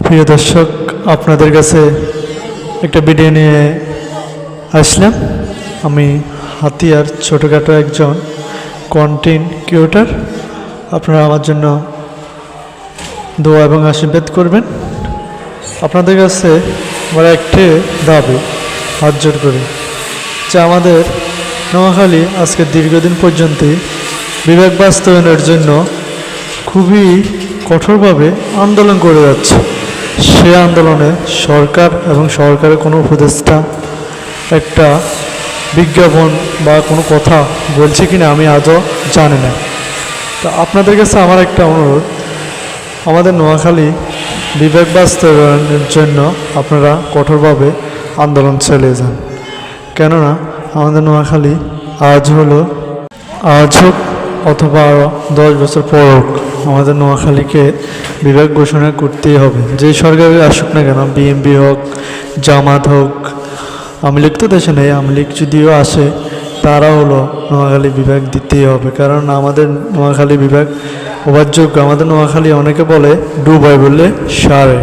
প্রিয় দর্শক, আপনাদের কাছে একটা ভিডিও নিয়ে আসলাম। আমি হাতিয়ার ছোটোখাটো একজন কন্টেন্ট ক্রিয়েটর। আপনারা আমার জন্য দোয়া এবং আশীর্বাদ করবেন। আপনাদের কাছে আমার একটি দাবি, হাত জোর করে, যে আমাদের নোয়াখালী আজকে দীর্ঘদিন পর্যন্ত বিভাগ বাস্তবায়নের জন্য খুবই কঠোরভাবে আন্দোলন করে যাচ্ছে। সে আন্দোলনে সরকার এবং সরকারের কোনো উপদেষ্টা একটা বিজ্ঞাপন বা কোনো কথা বলছে কিনা আমি আজও জানি না। তো আপনাদের কাছে আমার একটা অনুরোধ, আমাদের নোয়াখালী বিভাগ বাস্তবায়নের জন্য আপনারা কঠোরভাবে আন্দোলন চালিয়ে যান। কেননা আমাদের নোয়াখালী আজ হোক অথবা আরও 10 বছর পর হোক, আমাদের নোয়াখালীকে বিভাগ ঘোষণা করতেই হবে। যেই সরকারের আসুক না কেন, বিএনপি হোক, জামাত হোক, আওয়ামী লীগ তো দেশে নেই, আওয়ামী লীগ যদিও আসে, তারা হলো নোয়াখালী বিভাগ দিতেই হবে। কারণ আমাদের নোয়াখালী বিভাগ অবাধ্যযোগ্য। আমাদের নোয়াখালী অনেকে বলে ডুবাই বললে সারে।